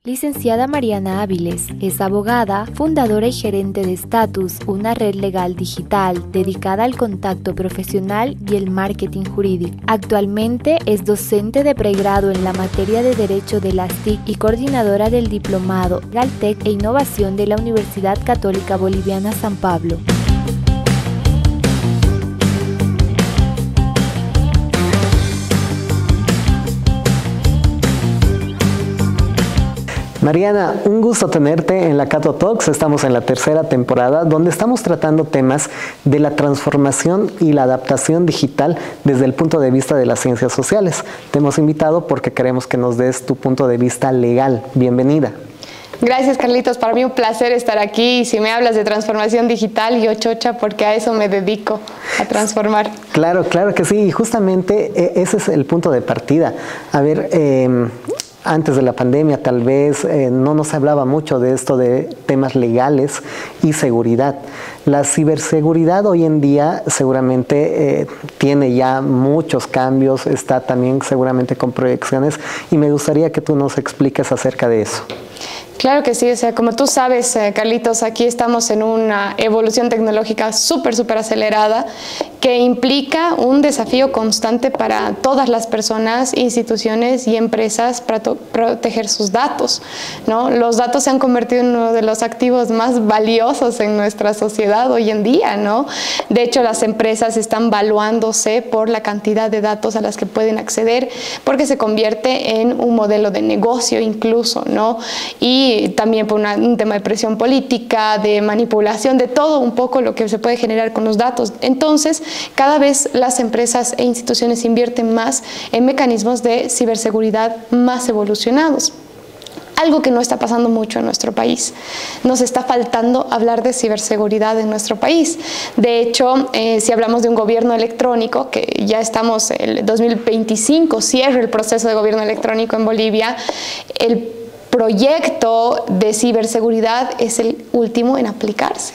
Licenciada Mariana Áviles es abogada, fundadora y gerente de Status, una red legal digital dedicada al contacto profesional y el marketing jurídico. Actualmente es docente de pregrado en la materia de Derecho de las TIC y coordinadora del Diplomado Legaltech e Innovación de la Universidad Católica Boliviana San Pablo. Mariana, un gusto tenerte en la Cato Talks. Estamos en la tercera temporada donde estamos tratando temas de la transformación y la adaptación digital desde el punto de vista de las ciencias sociales. Te hemos invitado porque queremos que nos des tu punto de vista legal. Bienvenida. Gracias, Carlitos. Para mí un placer estar aquí. Y si me hablas de transformación digital, yo chocha porque a eso me dedico, a transformar. Claro que sí. Y justamente ese es el punto de partida. A ver, antes de la pandemia tal vez no nos hablaba mucho de esto de temas legales y seguridad. La ciberseguridad hoy en día seguramente tiene ya muchos cambios, está también seguramente con proyecciones y me gustaría que tú nos expliques acerca de eso. Claro que sí, o sea, como tú sabes, Carlitos, aquí estamos en una evolución tecnológica súper acelerada que implica un desafío constante para todas las personas, instituciones y empresas para proteger sus datos, ¿no? Los datos se han convertido en uno de los activos más valiosos en nuestra sociedad hoy en día, ¿no? De hecho, las empresas están valuándose por la cantidad de datos a las que pueden acceder porque se convierte en un modelo de negocio incluso, ¿no? Y también por un tema de presión política, de manipulación, de todo un poco lo que se puede generar con los datos. Entonces, cada vez las empresas e instituciones invierten más en mecanismos de ciberseguridad más evolucionados. Algo que no está pasando mucho en nuestro país. Nos está faltando hablar de ciberseguridad en nuestro país. De hecho, si hablamos de un gobierno electrónico, que ya estamos en el 2025, cierra el proceso de gobierno electrónico en Bolivia, el proyecto de ciberseguridad es el último en aplicarse.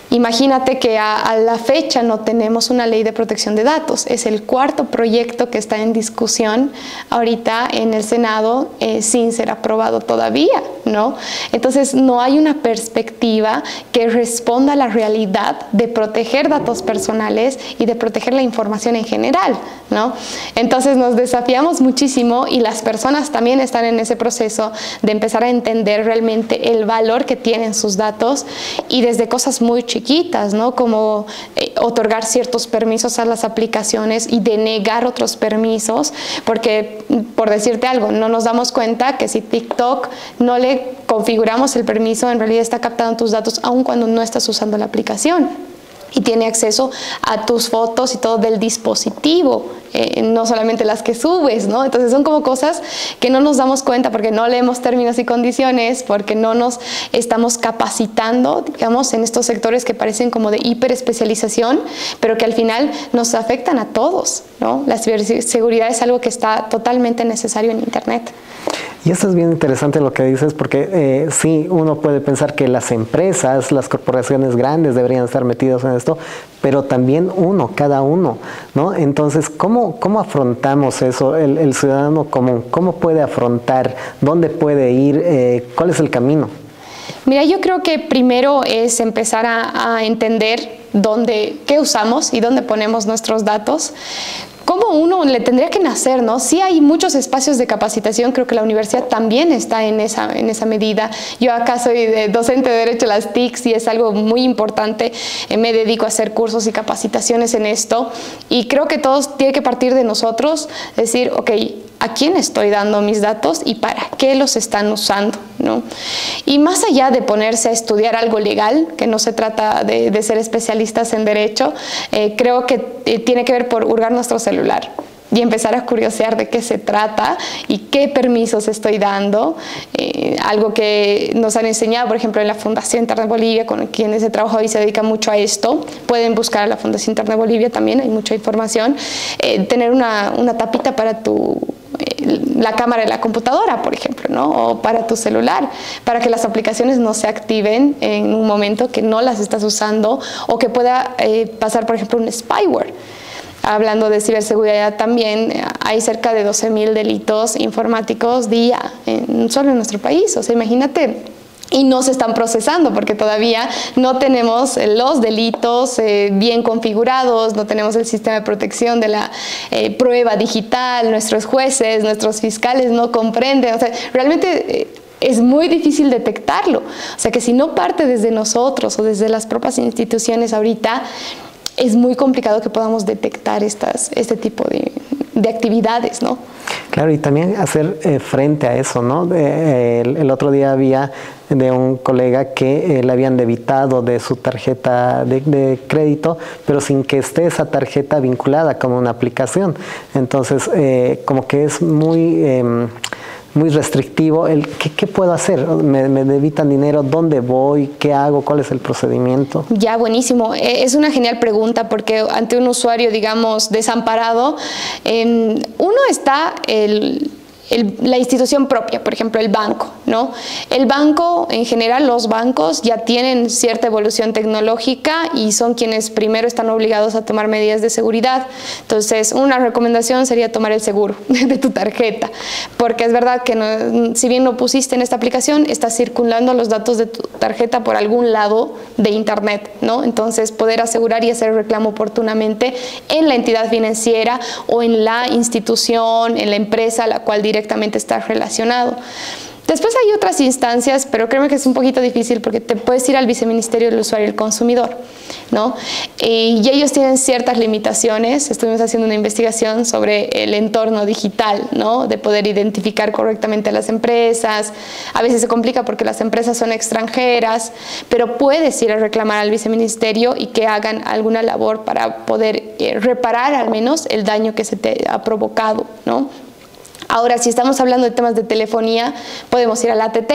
Imagínate que a la fecha no tenemos una ley de protección de datos. Es el cuarto proyecto que está en discusión ahorita en el Senado sin ser aprobado todavía, ¿no? Entonces no hay una perspectiva que responda a la realidad de proteger datos personales y de proteger la información en general, ¿no? Entonces nos desafiamos muchísimo y las personas también están en ese proceso de empezar a entender realmente el valor que tienen sus datos y desde cosas muy chiquitas, ¿no? Como otorgar ciertos permisos a las aplicaciones y denegar otros permisos, porque, por decirte algo, no nos damos cuenta que si TikTok no le configuramos el permiso, en realidad está captando tus datos aun cuando no estás usando la aplicación. Y tiene acceso a tus fotos y todo del dispositivo, no solamente las que subes, ¿no? Entonces son como cosas que no nos damos cuenta porque no leemos términos y condiciones, porque no nos estamos capacitando, digamos, en estos sectores que parecen como de hiperespecialización, pero que al final nos afectan a todos, ¿no? La ciberseguridad es algo que está totalmente necesario en Internet. Y esto es bien interesante lo que dices porque sí, uno puede pensar que las empresas, las corporaciones grandes deberían estar metidas en esto, pero también cada uno, ¿no? Entonces, ¿cómo afrontamos eso, el ciudadano común? ¿Cómo puede afrontar? ¿Dónde puede ir? ¿Cuál es el camino? Mira, yo creo que primero es empezar a entender qué usamos y dónde ponemos nuestros datos. ¿Cómo uno le tendría que nacer, no? Sí hay muchos espacios de capacitación, creo que la universidad también está en esa medida. Yo acá soy docente de Derecho a las TICs y es algo muy importante. Me dedico a hacer cursos y capacitaciones en esto y creo que todos tiene que partir de nosotros, decir, ok, ¿a quién estoy dando mis datos y para qué los están usando, ¿no? Y más allá de ponerse a estudiar algo legal, que no se trata de ser especialistas en derecho, creo que tiene que ver por hurgar nuestro celular y empezar a curiosear de qué se trata y qué permisos estoy dando. Algo que nos han enseñado, por ejemplo, en la Fundación Internet Bolivia, con quienes he trabajado y se dedica mucho a esto. Pueden buscar a la Fundación Internet Bolivia también, hay mucha información. Tener una tapita para la cámara de la computadora, por ejemplo, ¿no? O para tu celular, para que las aplicaciones no se activen en un momento que no las estás usando o que pueda pasar, por ejemplo, un spyware. hablando de ciberseguridad también, hay cerca de 12.000 delitos informáticos día, solo en nuestro país. O sea, imagínate. Y no se están procesando porque todavía no tenemos los delitos bien configurados, no tenemos el sistema de protección de la prueba digital, nuestros jueces, nuestros fiscales no comprenden. O sea, realmente es muy difícil detectarlo. O sea, que si no parte desde nosotros o desde las propias instituciones ahorita, es muy complicado que podamos detectar este tipo de actividades, ¿no? Claro, y también hacer frente a eso, ¿no? El otro día había de un colega que le habían debitado de su tarjeta de crédito, pero sin que esté esa tarjeta vinculada como una aplicación. Entonces, como que es muy restrictivo ¿qué puedo hacer? ¿Me debitan dinero? ¿Dónde voy? ¿Qué hago? ¿Cuál es el procedimiento? Ya, buenísimo. Es una genial pregunta porque ante un usuario, digamos, desamparado, uno está la institución propia, por ejemplo, el banco, ¿no? El banco, en general, los bancos ya tienen cierta evolución tecnológica y son quienes primero están obligados a tomar medidas de seguridad. Entonces, una recomendación sería tomar el seguro de tu tarjeta, porque es verdad que si bien no pusiste en esta aplicación, estás circulando los datos de tu tarjeta por algún lado de internet, ¿no? Entonces, poder asegurar y hacer reclamo oportunamente en la entidad financiera o en la institución, en la empresa a la cual directamente está relacionado. Después hay otras instancias, pero créeme que es un poquito difícil porque te puedes ir al Viceministerio del Usuario y el Consumidor, ¿no? Y ellos tienen ciertas limitaciones. Estuvimos haciendo una investigación sobre el entorno digital, ¿no? De poder identificar correctamente a las empresas. A veces se complica porque las empresas son extranjeras, pero puedes ir a reclamar al Viceministerio y que hagan alguna labor para poder reparar al menos el daño que se te ha provocado, ¿no? Ahora, si estamos hablando de temas de telefonía, podemos ir a la ATT,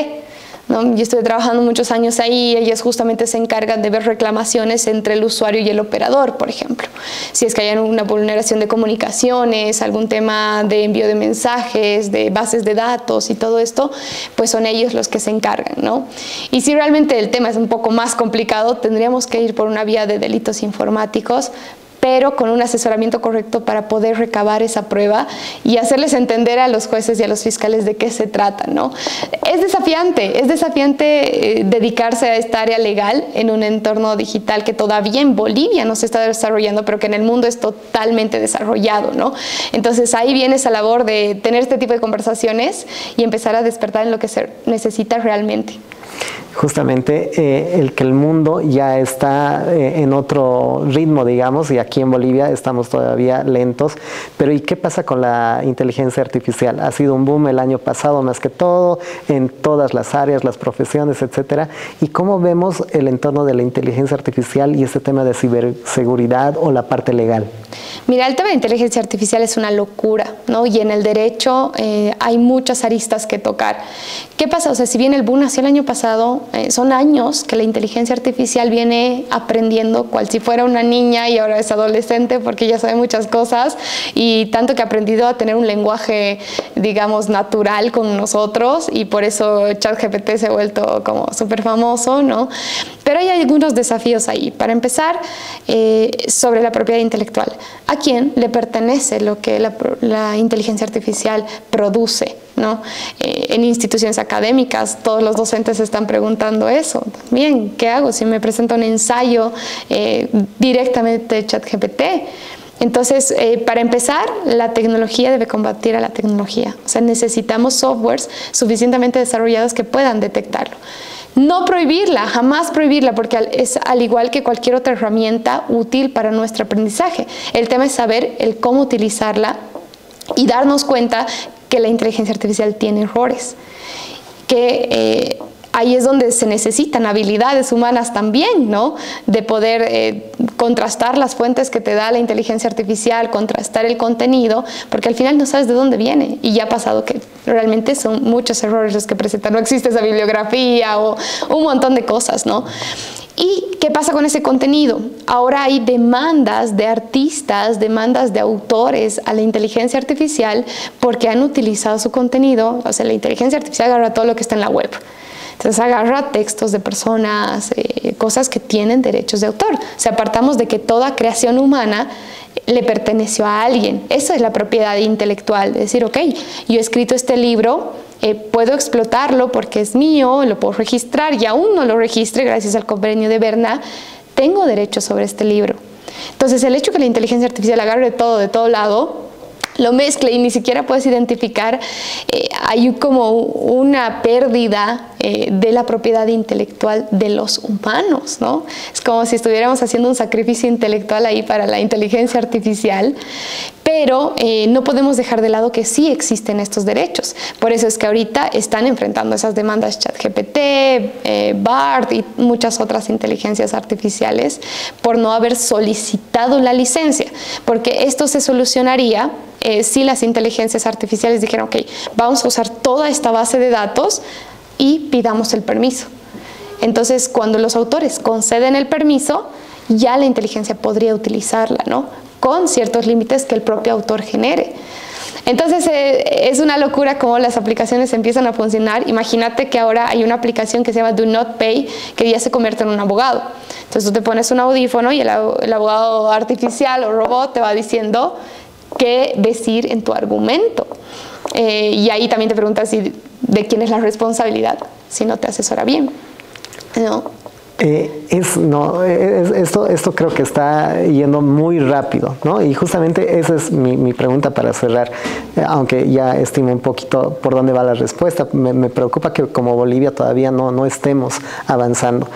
¿no? Yo estuve trabajando muchos años ahí, ellos justamente se encargan de ver reclamaciones entre el usuario y el operador, por ejemplo. Si es que hay una vulneración de comunicaciones, algún tema de envío de mensajes, de bases de datos y todo esto, pues son ellos los que se encargan, ¿no? Y si realmente el tema es un poco más complicado, tendríamos que ir por una vía de delitos informáticos, pero con un asesoramiento correcto para poder recabar esa prueba y hacerles entender a los jueces y a los fiscales de qué se trata, ¿no? Es desafiante dedicarse a esta área legal en un entorno digital que todavía en Bolivia no se está desarrollando, pero que en el mundo es totalmente desarrollado, ¿no? Entonces ahí viene esa labor de tener este tipo de conversaciones y empezar a despertar en lo que se necesita realmente. Justamente el que el mundo ya está en otro ritmo, digamos, y aquí en Bolivia estamos todavía lentos. Pero ¿y qué pasa con la inteligencia artificial? Ha sido un boom el año pasado más que todo, en todas las áreas, las profesiones, etcétera. ¿Y cómo vemos el entorno de la inteligencia artificial y este tema de ciberseguridad o la parte legal? Mira, el tema de inteligencia artificial es una locura, ¿no? Y en el derecho hay muchas aristas que tocar. ¿Qué pasa? O sea, si bien el boom nació el año pasado, son años que la inteligencia artificial viene aprendiendo cual si fuera una niña y ahora es adolescente porque ya sabe muchas cosas y tanto que ha aprendido a tener un lenguaje, digamos, natural con nosotros y por eso ChatGPT se ha vuelto como súper famoso, ¿no? Pero hay algunos desafíos ahí. Para empezar, sobre la propiedad intelectual. ¿A quién le pertenece lo que la inteligencia artificial produce, ¿no? En instituciones académicas, todos los docentes se están preguntando eso. Bien, ¿qué hago si me presenta un ensayo directamente de ChatGPT? Entonces, para empezar, la tecnología debe combatir a la tecnología. O sea, necesitamos softwares suficientemente desarrollados que puedan detectarlo. No prohibirla, jamás prohibirla, porque es al igual que cualquier otra herramienta útil para nuestro aprendizaje. El tema es saber el cómo utilizarla y darnos cuenta que la inteligencia artificial tiene errores, que ahí es donde se necesitan habilidades humanas también, ¿no? De poder contrastar las fuentes que te da la inteligencia artificial, contrastar el contenido, porque al final no sabes de dónde viene. Y ya ha pasado que realmente son muchos errores los que presentan. No existe esa bibliografía o un montón de cosas, ¿no? ¿Y qué pasa con ese contenido? Ahora hay demandas de artistas, demandas de autores a la inteligencia artificial porque han utilizado su contenido. O sea, la inteligencia artificial agarra todo lo que está en la web. Entonces agarra textos de personas, cosas que tienen derechos de autor. O sea, apartamos de que toda creación humana le perteneció a alguien. Esa es la propiedad intelectual, de decir, ok, yo he escrito este libro, puedo explotarlo porque es mío, lo puedo registrar y aún no lo registre gracias al convenio de Berna, tengo derecho sobre este libro. Entonces, el hecho que la inteligencia artificial agarre todo de todo lado, lo mezcle y ni siquiera puedes identificar, hay como una pérdida de la propiedad intelectual de los humanos, ¿no? Es como si estuviéramos haciendo un sacrificio intelectual ahí para la inteligencia artificial, pero no podemos dejar de lado que sí existen estos derechos. Por eso es que ahorita están enfrentando esas demandas ChatGPT, BART y muchas otras inteligencias artificiales por no haber solicitado la licencia, porque esto se solucionaría si las inteligencias artificiales dijeran, ok, vamos a usar toda esta base de datos y pidamos el permiso. Entonces, cuando los autores conceden el permiso, ya la inteligencia podría utilizarla, ¿no? Con ciertos límites que el propio autor genere. Entonces, es una locura cómo las aplicaciones empiezan a funcionar. Imagínate que ahora hay una aplicación que se llama Do Not Pay, que ya se convierte en un abogado. Entonces, tú te pones un audífono y el abogado artificial o robot te va diciendo qué decir en tu argumento. Y ahí también te preguntas de quién es la responsabilidad si no te asesora bien, ¿no? Esto creo que está yendo muy rápido, ¿no? Y justamente esa es mi pregunta para cerrar, aunque ya estime un poquito por dónde va la respuesta. Me preocupa que como Bolivia todavía no estemos avanzando.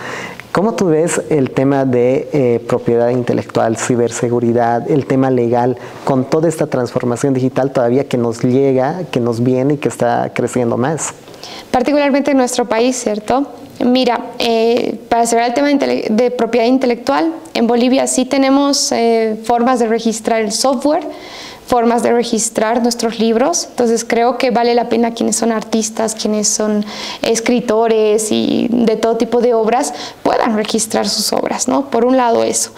¿Cómo tú ves el tema de propiedad intelectual, ciberseguridad, el tema legal, con toda esta transformación digital todavía que nos llega, que nos viene y que está creciendo más? Particularmente en nuestro país, ¿cierto? Mira, para cerrar el tema de propiedad intelectual, en Bolivia sí tenemos formas de registrar el software, formas de registrar nuestros libros. Entonces creo que vale la pena quienes son artistas, quienes son escritores y de todo tipo de obras puedan registrar sus obras, ¿no? Por un lado eso.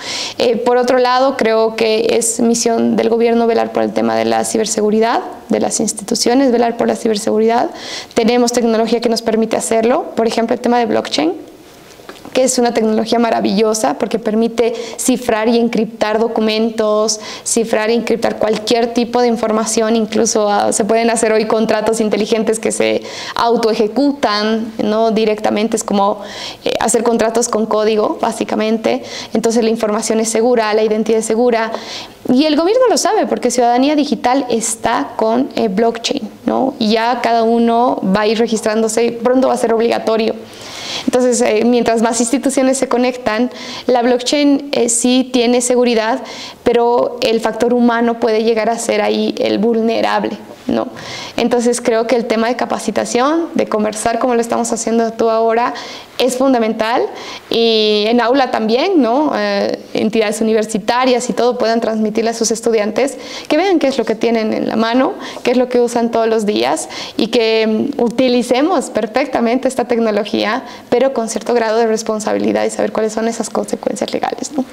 Por otro lado, creo que es misión del gobierno velar por el tema de la ciberseguridad, de las instituciones velar por la ciberseguridad. Tenemos tecnología que nos permite hacerlo, por ejemplo el tema de blockchain, que es una tecnología maravillosa porque permite cifrar y encriptar documentos, cifrar y encriptar cualquier tipo de información, incluso se pueden hacer hoy contratos inteligentes que se autoejecutan, ¿no? Directamente, es como hacer contratos con código, básicamente. Entonces la información es segura, la identidad es segura, y el gobierno lo sabe porque Ciudadanía Digital está con blockchain, ¿no? Y ya cada uno va a ir registrándose, pronto va a ser obligatorio. Entonces, mientras más instituciones se conectan, la blockchain sí tiene seguridad, pero el factor humano puede llegar a ser ahí el vulnerable, ¿no? Entonces, creo que el tema de capacitación, de conversar como lo estamos haciendo tú ahora, es fundamental, y en aula también, ¿no? Entidades universitarias y todo puedan transmitirle a sus estudiantes que vean qué es lo que tienen en la mano, qué es lo que usan todos los días y que utilicemos perfectamente esta tecnología, pero con cierto grado de responsabilidad y saber cuáles son esas consecuencias legales, ¿no?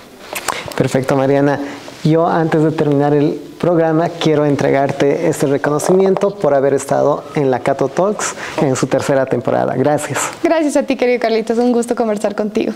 Perfecto, Mariana. Yo, antes de terminar el programa, quiero entregarte este reconocimiento por haber estado en la Cato Talks en su tercera temporada. Gracias. Gracias a ti, querido Carlitos. Un gusto conversar contigo.